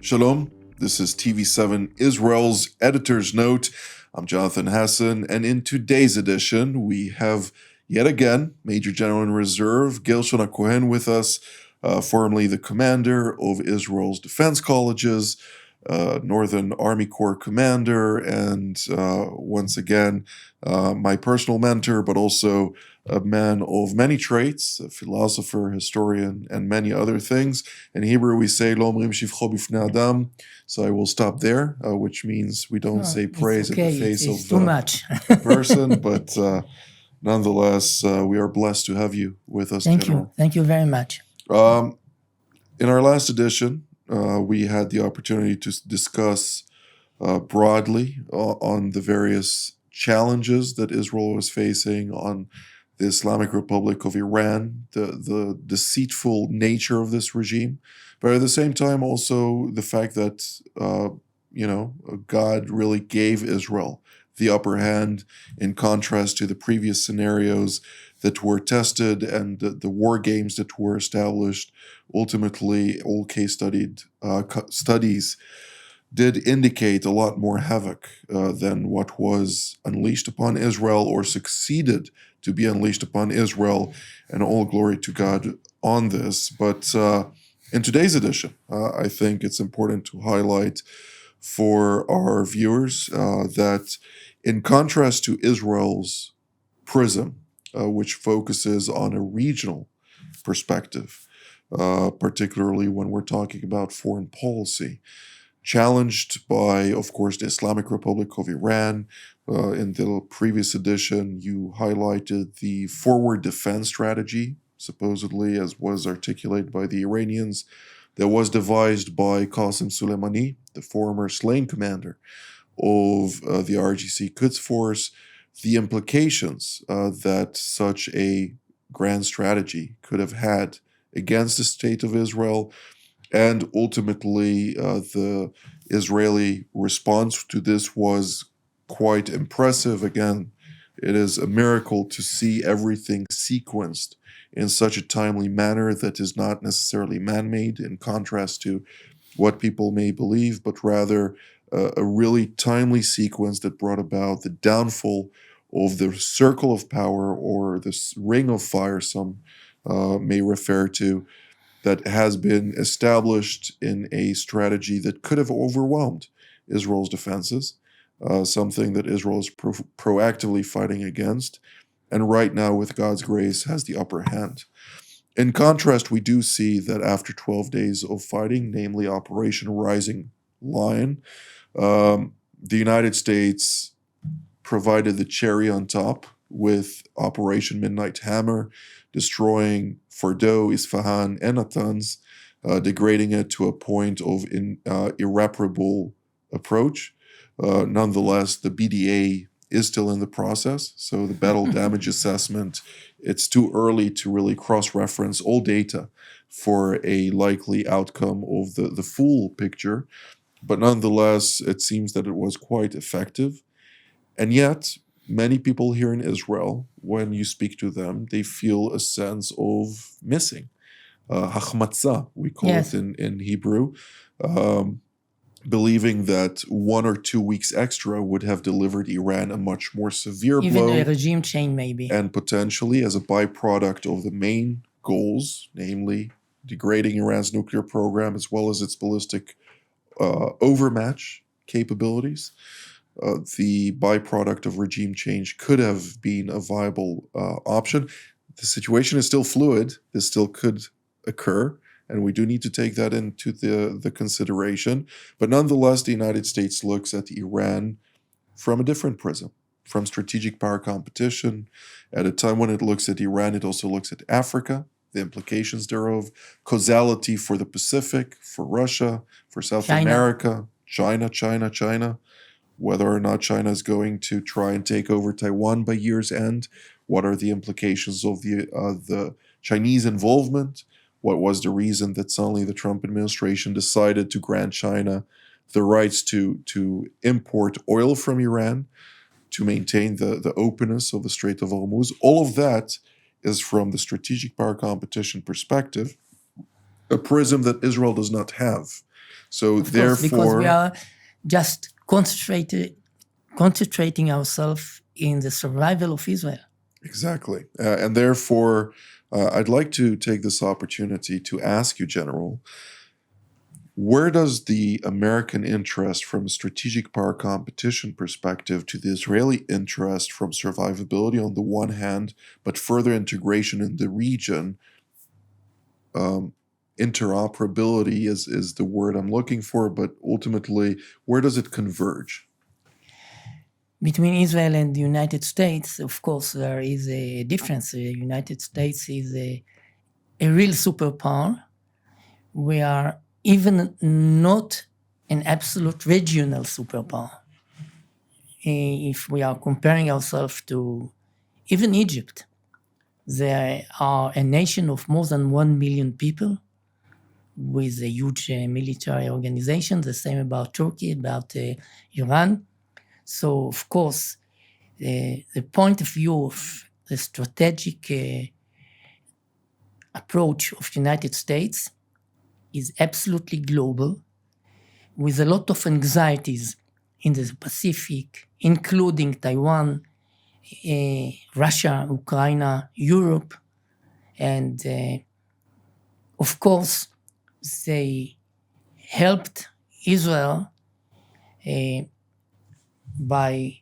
Shalom, this is TV7 Israel's Editor's Note. I'm Jonathan Hessen, and in today's edition, we have yet again Major General in Reserve Gershon HaCohen with us, formerly the commander of Israel's defense colleges, Northern Army Corps commander, and once again, my personal mentor, but also a man of many traits, a philosopher, historian, and many other things. In Hebrew, we say, Lo omrim shivcho bifnei adam, so I will stop there, which means we don't say praise in the face of too much. a person, but nonetheless, we are blessed to have you with us, General. Thank you very much. In our last edition, we had the opportunity to discuss broadly on the various challenges that Israel was facing on the Islamic Republic of Iran, the deceitful nature of this regime, but at the same time also the fact that, God really gave Israel the upper hand in contrast to the previous scenarios that were tested and the war games that were established. Ultimately, all case studies did indicate a lot more havoc than what was unleashed upon Israel or succeeded to be unleashed upon Israel, and all glory to God on this. But in today's edition, I think it's important to highlight for our viewers that in contrast to Israel's prism, which focuses on a regional perspective, particularly when we're talking about foreign policy, challenged by, of course, the Islamic Republic of Iran. In the previous edition, you highlighted the forward defense strategy, supposedly, as was articulated by the Iranians, that was devised by Qasem Soleimani, the former slain commander of the RGC Quds Force, the implications that such a grand strategy could have had against the state of Israel, and ultimately the Israeli response to this was quite impressive. Again, it is a miracle to see everything sequenced in such a timely manner that is not necessarily man-made, in contrast to what people may believe, but rather a really timely sequence that brought about the downfall of the circle of power, or this ring of fire some may refer to, that has been established in a strategy that could have overwhelmed Israel's defenses, something that Israel is proactively fighting against, and right now, with God's grace, has the upper hand. In contrast, we do see that after 12 days of fighting, namely Operation Rising Lion, the United States provided the cherry on top with Operation Midnight Hammer, destroying Fordo, Isfahan, and Natanz, degrading it to a point of irreparable approach. Nonetheless, the BDA is still in the process, so the battle damage assessment, it's too early to really cross-reference all data for a likely outcome of the full picture. But nonetheless, it seems that it was quite effective. And yet, many people here in Israel, when you speak to them, they feel a sense of missing. Hachmatzah, we call it in Hebrew, believing that 1 or 2 weeks extra would have delivered Iran a much more severe blow. Even a regime change, maybe. And potentially as a byproduct of the main goals, namely degrading Iran's nuclear program as well as its ballistic overmatch capabilities. The byproduct of regime change could have been a viable option. The situation is still fluid. This still could occur, and we do need to take that into the consideration. But nonetheless, the United States looks at Iran from a different prism, from strategic power competition. At a time when it looks at Iran, it also looks at Africa, the implications thereof, causality for the Pacific, for Russia, for South America, China, whether or not China is going to try and take over Taiwan by year's end. What are the implications of the Chinese involvement? What was the reason that suddenly the Trump administration decided to grant China the rights to import oil from Iran, to maintain the openness of the Strait of Hormuz? All of that is from the strategic power competition perspective, a prism that Israel does not have. So Of course, because we therefore, are just concentrating ourselves in the survival of Israel. exactly. And therefore, I'd like to take this opportunity to ask you, General, where does the American interest from a strategic power competition perspective to the Israeli interest from survivability on the one hand, but further integration in the region, interoperability is the word I'm looking for, but ultimately, where does it converge? Between Israel and the United States, of course, there is a difference. The United States is a real superpower. We are even not an absolute regional superpower. If we are comparing ourselves to even Egypt, they are a nation of more than 1 million people with a huge military organization. The same about Turkey, about Iran. So, of course, the point of view of the strategic approach of the United States is absolutely global, with a lot of anxieties in the Pacific, including Taiwan, Russia, Ukraine, Europe, and of course, they helped Israel by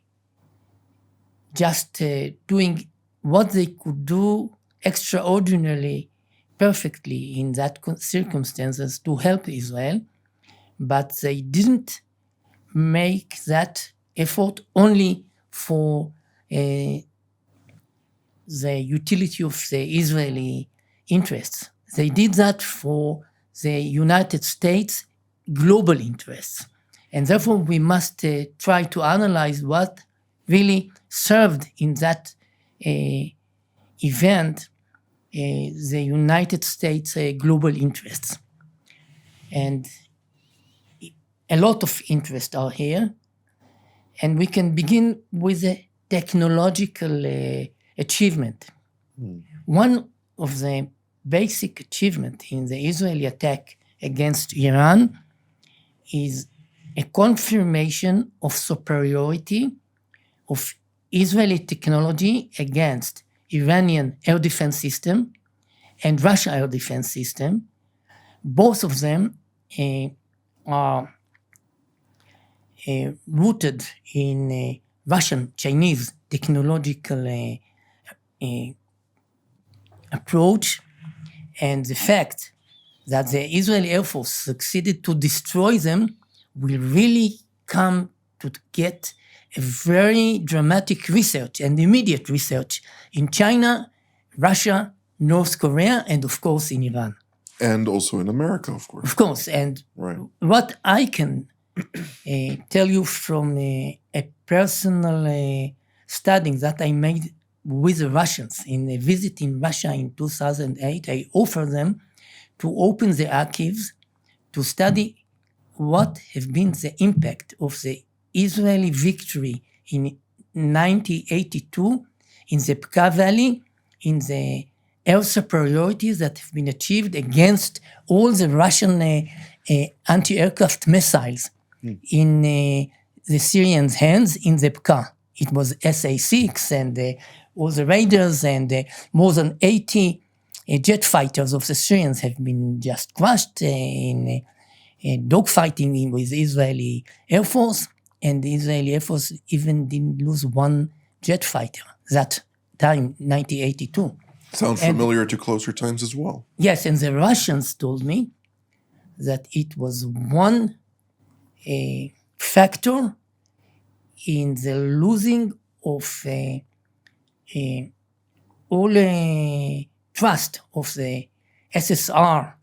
just doing what they could do extraordinarily perfectly in that circumstances to help Israel, but they didn't make that effort only for the utility of the Israeli interests. They did that for the United States global interests. And therefore, we must try to analyze what really served in that event the United States global interests. And a lot of interests are here. And we can begin with a technological achievement. One of the basic achievements in the Israeli attack against Iran is a confirmation of superiority of Israeli technology against Iranian air defense system and Russia air defense system. Both of them are rooted in Russian Chinese technological approach, and the fact that the Israeli Air Force succeeded to destroy them will really come to get a very dramatic research and immediate research in China, Russia, North Korea, and of course in Iran. And also in America, of course. Of course, and Right. what I can tell you from a personal study that I made with the Russians in a visit in Russia in 2008, I offered them to open the archives to study what has been the impact of the Israeli victory in 1982 in the Pka Valley, in the air superiority that have been achieved against all the Russian anti-aircraft missiles in the Syrians' hands in the Pka. It was SA-6 and all the raiders and more than 80 jet fighters of the Syrians have been just crushed in dogfighting with the Israeli Air Force, and the Israeli Air Force even didn't lose one jet fighter that time, 1982. Sounds familiar to closer times as well. Yes, and the Russians told me that it was one factor in the losing of all trust of the SSR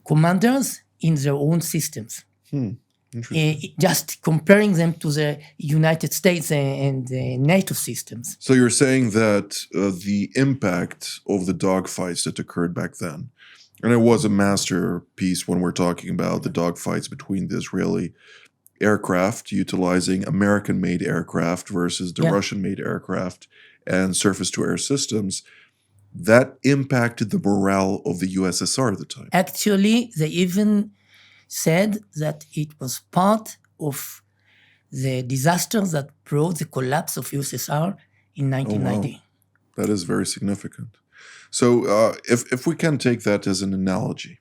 commanders in their own systems. Just comparing them to the United States and the NATO systems. So you're saying that the impact of the dogfights that occurred back then, and it was a masterpiece when we're talking about the dogfights between the Israeli aircraft utilizing American-made aircraft versus the Russian-made aircraft and surface-to-air systems, that impacted the morale of the USSR at the time. Actually, they even said that it was part of the disaster that brought the collapse of USSR in 1990. Oh, wow. That is very significant. So if we can take that as an analogy,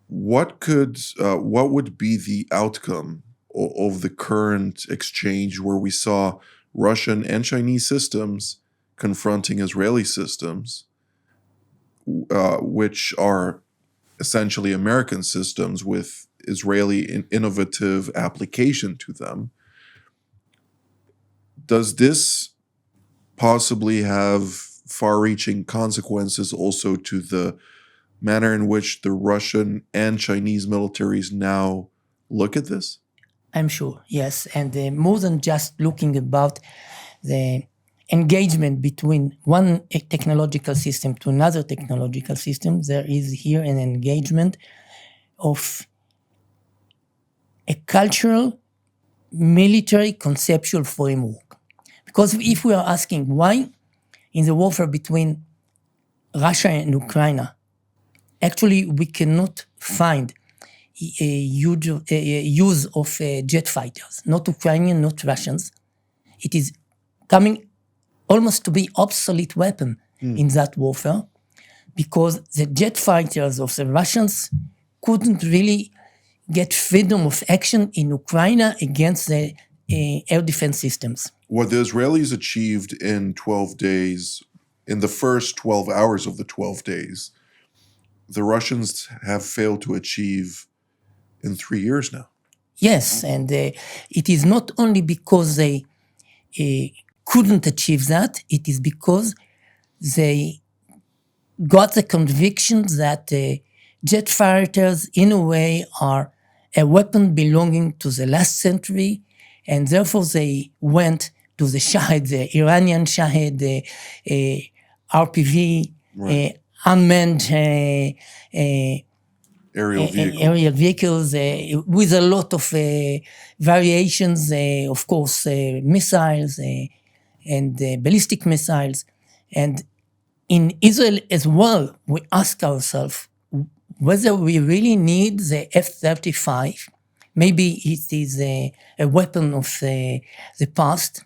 what would be the outcome of the current exchange where we saw Russian and Chinese systems confronting Israeli systems, which are essentially American systems with Israeli innovative application to them? Does this possibly have far-reaching consequences also to the manner in which the Russian and Chinese militaries now look at this? I'm sure, yes. And more than just looking about the engagement between one technological system to another technological system, there is here an engagement of a cultural, military, conceptual framework. Because if we are asking why in the warfare between Russia and Ukraine, actually we cannot find a huge use of jet fighters, not Ukrainian, not Russians. It is coming almost to be obsolete weapon in that warfare, because the jet fighters of the Russians couldn't really get freedom of action in Ukraine against the air defense systems. What the Israelis achieved in 12 days, in the first 12 hours of the 12 days, the Russians have failed to achieve in 3 years now. Yes, and it is not only because they couldn't achieve that, it is because they got the conviction that jet fighters, in a way, are a weapon belonging to the last century, and therefore they went to the Shahed, the Iranian Shahed, the RPV, Right. Unmanned Aerial vehicles with a lot of variations, of course, missiles and ballistic missiles. And in Israel as well, we ask ourselves whether we really need the F-35. Maybe it is a weapon of the past.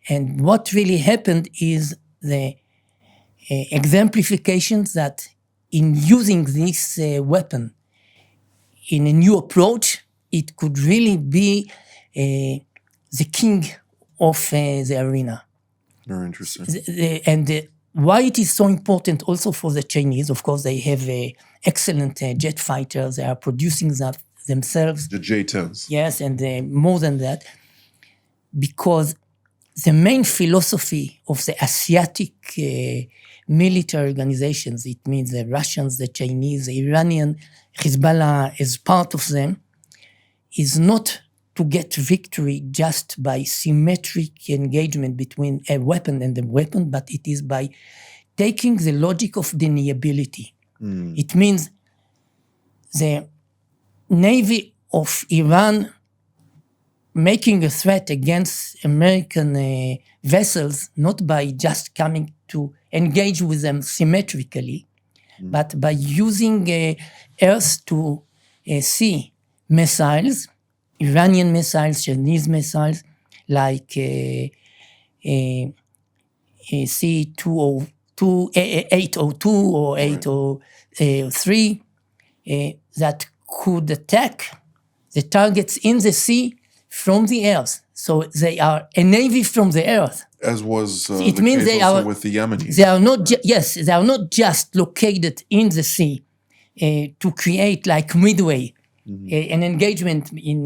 And what really happened is the exemplifications that in using this weapon in a new approach, it could really be the king of the arena. Very interesting. And why it is so important also for the Chinese, of course, they have excellent jet fighters. They are producing that themselves. The J-10s. Yes, and more than that, because the main philosophy of the Asiatic military organizations, it means the Russians, the Chinese, the Iranian, Hezbollah as part of them, is not to get victory just by symmetric engagement between a weapon and a weapon, but it is by taking the logic of deniability. It means the Navy of Iran making a threat against American vessels, not by just coming to engage with them symmetrically, but by using earth to sea missiles, Iranian missiles, Chinese missiles, like C-802 or 803, that could attack the targets in the sea from the earth. So they are a navy from the earth. As was It the means case they also are- with the Yemenis. They are not they are not just located in the sea to create like midway an engagement in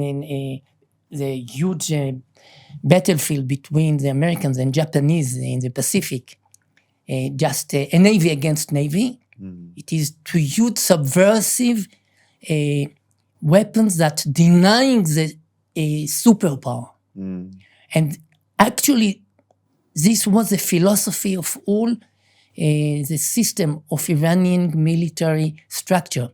the huge battlefield between the Americans and Japanese in the Pacific. Just a navy against navy. It is to use subversive weapons that denying the superpower. And actually, this was the philosophy of all the system of Iranian military structure,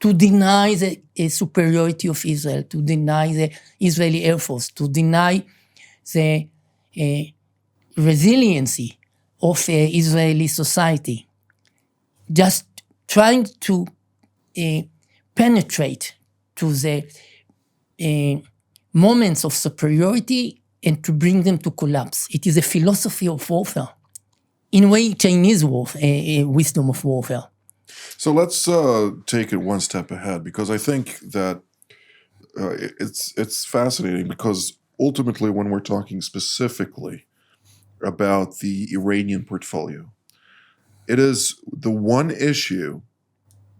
to deny the superiority of Israel, to deny the Israeli Air Force, to deny the resiliency of Israeli society, just trying to penetrate to the moments of superiority and to bring them to collapse. It is a philosophy of warfare. In a way, Chinese wisdom of warfare. So let's take it one step ahead, because I think that it's fascinating, because ultimately when we're talking specifically about the Iranian portfolio, it is the one issue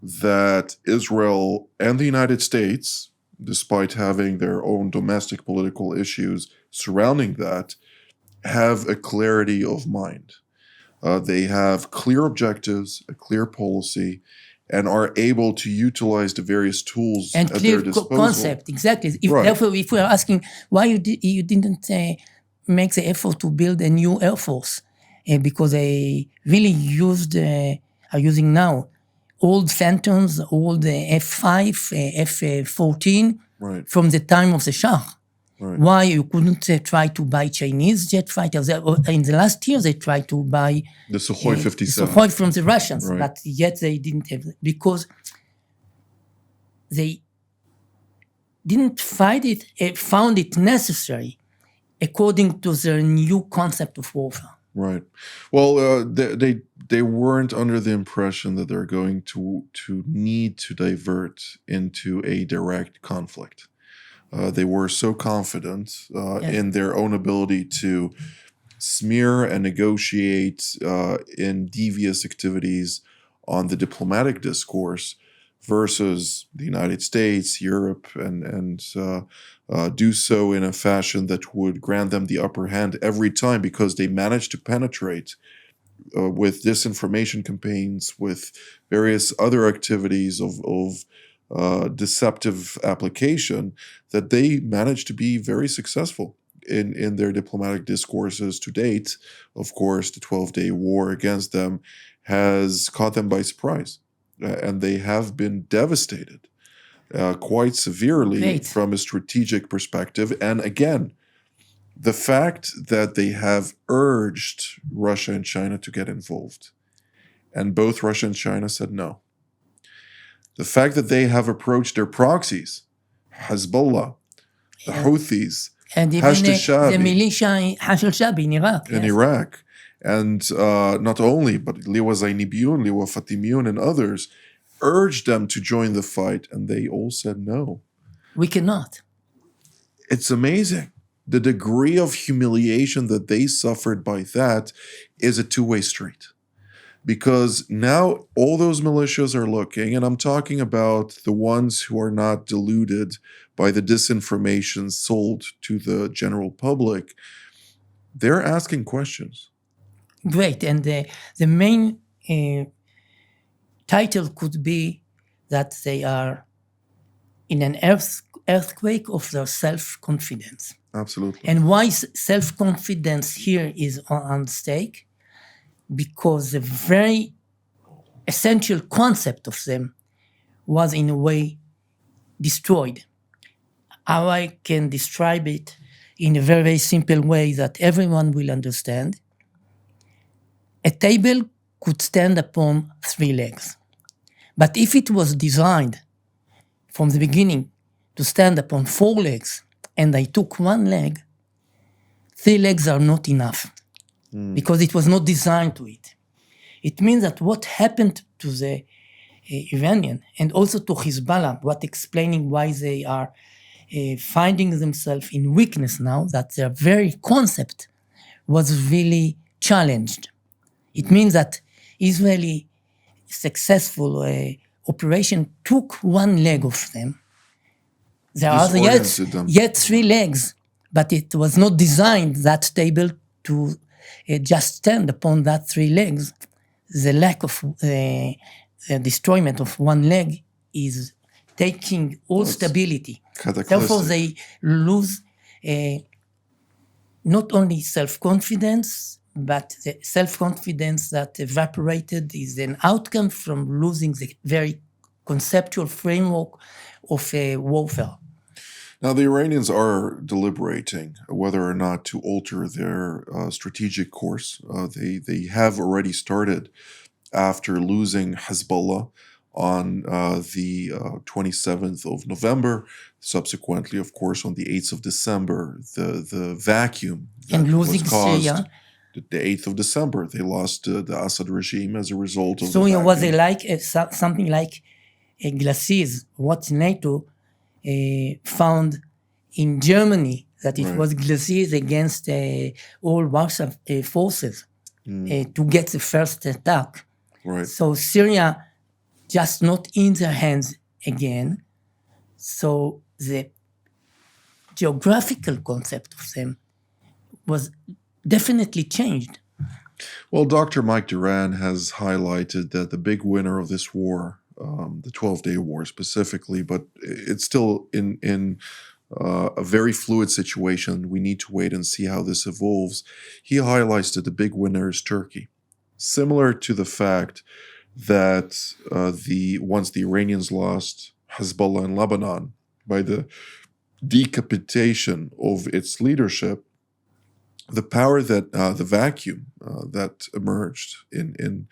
that Israel and the United States, despite having their own domestic political issues surrounding that, have a clarity of mind. They have clear objectives, a clear policy, and are able to utilize the various tools and at clear their disposal. Concept, exactly. Right. Therefore, if we are asking why you didn't make the effort to build a new air force, because they really are using now old Phantoms, old F-5, F-14 Right. from the time of the Shah. Right. Why you couldn't try to buy Chinese jet fighters? In the last year, they tried to buy The Sukhoi 57. Sukhoi from the Russians, Right. but yet they didn't have, because they didn't found it necessary according to their new concept of warfare. Right. Well, they weren't under the impression that they're going to need to divert into a direct conflict. They were so confident in their own ability to smear and negotiate in devious activities on the diplomatic discourse versus the United States, Europe, and do so in a fashion that would grant them the upper hand every time, because they managed to penetrate with disinformation campaigns, with various other activities of deceptive application, that they managed to be very successful in their diplomatic discourses to date. Of course, the 12-day war against them has caught them by surprise, and they have been devastated quite severely from a strategic perspective. And again, the fact that they have urged Russia and China to get involved, and both Russia and China said no. The fact that they have approached their proxies, Hezbollah, the Houthis, and even the militia Hashd al-Shabi in Iraq. Iraq. And not only, but Liwa Zainibiyun, Liwa Fatimiyun, and others urged them to join the fight, and they all said no. We cannot. It's amazing. The degree of humiliation that they suffered by that is a two-way street. Because now all those militias are looking, and I'm talking about the ones who are not deluded by the disinformation sold to the general public. They're asking questions. Great. And the main title could be that they are in an earthquake of their self-confidence. Absolutely. And why self-confidence here is on stake? Because the very essential concept of them was in a way destroyed. How I can describe it in a very, very simple way that everyone will understand. A table could stand upon 3 legs. But if it was designed from the beginning to stand upon 4 legs, and I took 1 leg, 3 legs are not enough. Because it was not designed to it. It means that what happened to the Iranian and also to Hezbollah, what explaining why they are finding themselves in weakness now, that their very concept was really challenged. It means that Israeli successful operation took 1 leg of them. There are yet 3 legs, but it was not designed, that table, to just stand upon that 3 legs. The lack of destroyment of 1 leg is taking all stability. Therefore, they lose not only self-confidence, but the self-confidence that evaporated is an outcome from losing the very conceptual framework of warfare. Now, the Iranians are deliberating whether or not to alter their strategic course. They have already started after losing Hezbollah on the 27th of November. Subsequently, of course, on the 8th of December, the vacuum that And losing was caused. Syria. The 8th of December, they lost the Assad regime as a result of Syria the was vacuum. something like a glacis, what NATO found in Germany, that it Right. was glacis against all Warsaw forces to get the first attack. Right. So Syria just not in their hands again. So the geographical concept of them was definitely changed. Well, Dr. Mike Duran has highlighted that the big winner of this war, the 12-day war specifically, but it's still in a very fluid situation. We need to wait and see how this evolves. He highlights that the big winner is Turkey, similar to the fact that once the Iranians lost Hezbollah in Lebanon by the decapitation of its leadership, the power that the vacuum that emerged in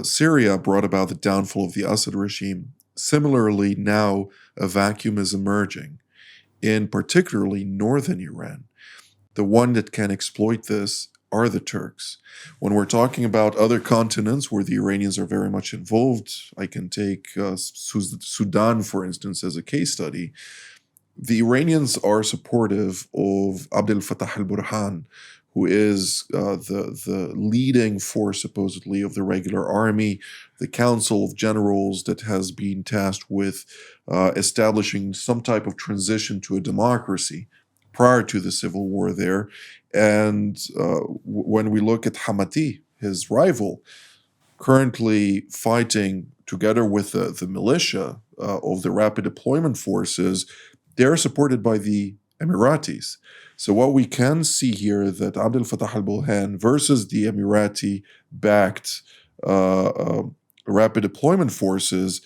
Syria brought about the downfall of the Assad regime. Similarly, now a vacuum is emerging in particularly northern Iran. The one that can exploit this are the Turks. When we're talking about other continents where the Iranians are very much involved, I can take Sudan, for instance, as a case study. The Iranians are supportive of Abdel Fattah al-Burhan, who is the leading force, supposedly, of the regular army, the council of generals that has been tasked with establishing some type of transition to a democracy prior to the civil war there. And when we look at Hamati, his rival, currently fighting together with the militia of the rapid deployment forces, they're supported by the Emiratis. So what we can see here that Abdel Fattah al-Burhan versus the Emirati-backed rapid deployment forces,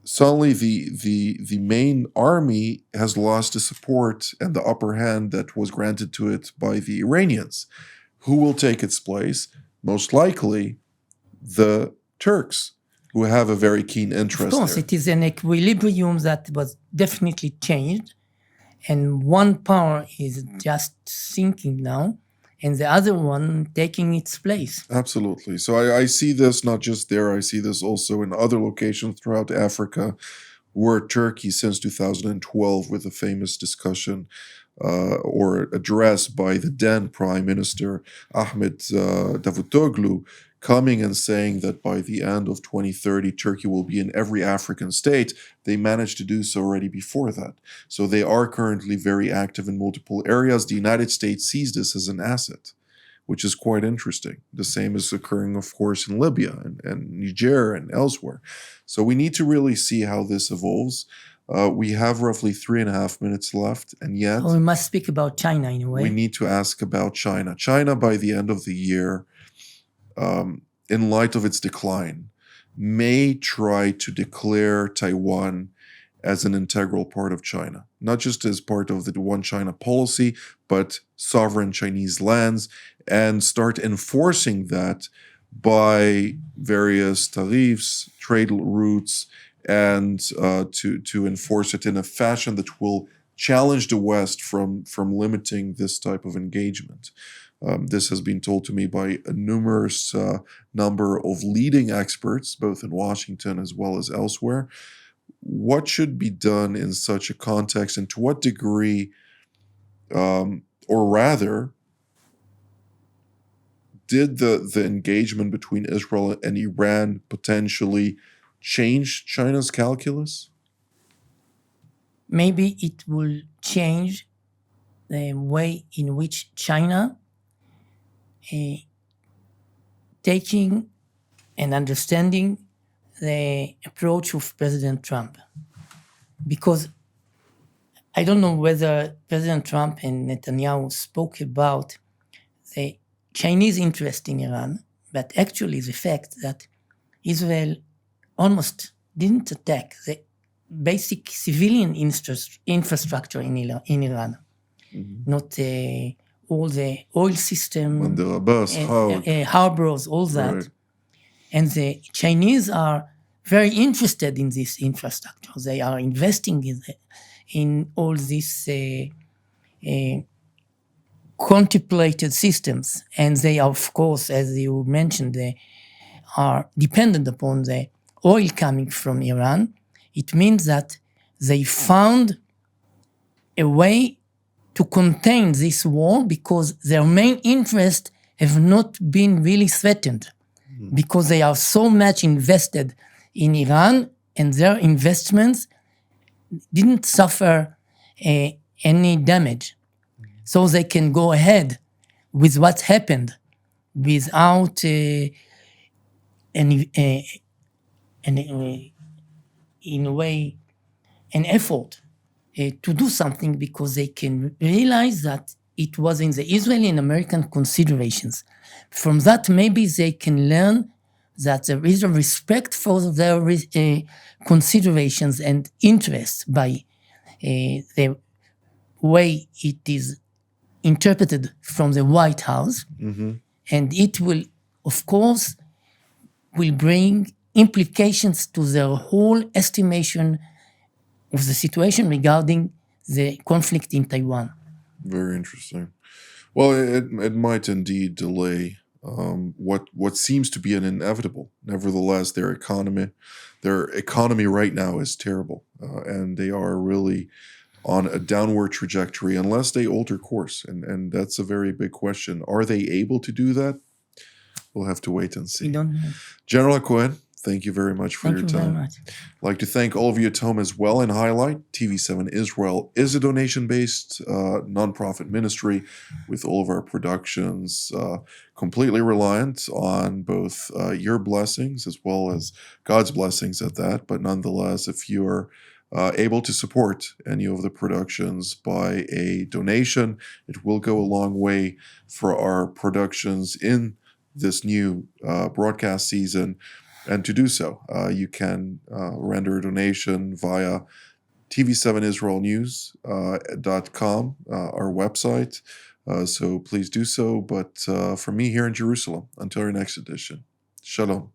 suddenly the main army has lost the support and the upper hand that was granted to it by the Iranians. Who will take its place? Most likely the Turks, who have a very keen interest Of course, there. it is an equilibrium that was definitely changed, and one power is just sinking now, and the other one taking its place. Absolutely. So I see this not just there, I see this also in other locations throughout Africa, where Turkey since 2012 with a famous discussion or address by the then Prime Minister Ahmed Davutoglu, coming and saying that by the end of 2030, Turkey will be in every African state. They managed to do so already before that. So they are currently very active in multiple areas. The United States sees this as an asset, which is quite interesting. The same is occurring, of course, in Libya and Niger and elsewhere. So we need to really see how this evolves. We have roughly 3.5 minutes left, and yet We must speak about China in a way. we need to ask about China. China, by the end of the year, in light of its decline, may try to declare Taiwan as an integral part of China, not just as part of the One China policy, but sovereign Chinese lands, and start enforcing that by various tariffs, trade routes, and to enforce it in a fashion that will challenge the West from limiting this type of engagement. This has been told to me by a numerous number of leading experts, both in Washington as well as elsewhere. What should be done in such a context, and to what degree, or rather, did the engagement between Israel and Iran potentially change China's calculus? Maybe it will change the way in which China taking and understanding the approach of President Trump. Because I don't know whether President Trump and Netanyahu spoke about the Chinese interest in Iran, but actually the fact that Israel almost didn't attack the basic civilian infrastructure in Iran, not all the oil system, harbors, all that. Right. And the Chinese are very interested in this infrastructure. They are investing in all these contemplated systems. And they are, of course, as you mentioned, they are dependent upon the oil coming from Iran. It means that they found a way to contain this war because their main interests have not been really threatened because they are so much invested in Iran and their investments didn't suffer any damage. So they can go ahead with what happened without in a way, an effort to do something because they can realize that it was in the Israeli and American considerations. From that, maybe they can learn that there is a respect for their considerations and interests by the way it is interpreted from the White House. And it will, of course, will bring implications to their whole estimation of the situation regarding the conflict in Taiwan. Very interesting. Well, it might indeed delay what seems to be an inevitable. Nevertheless, their economy right now is terrible, and they are really on a downward trajectory unless they alter course, and that's a very big question. Are they able to do that? We'll have to wait and see. We don't know. General HaCohen, thank you very much for your time. Thank you very much. I'd like to thank all of you at home as well and highlight TV7 Israel is a donation-based nonprofit ministry with all of our productions completely reliant on both your blessings as well as God's blessings at that. But nonetheless, if you are able to support any of the productions by a donation, it will go a long way for our productions in this new broadcast season. And to do so, you can render a donation via TV7 israelnews.com, our website. So please do so. But for me here in Jerusalem, until our next edition, Shalom.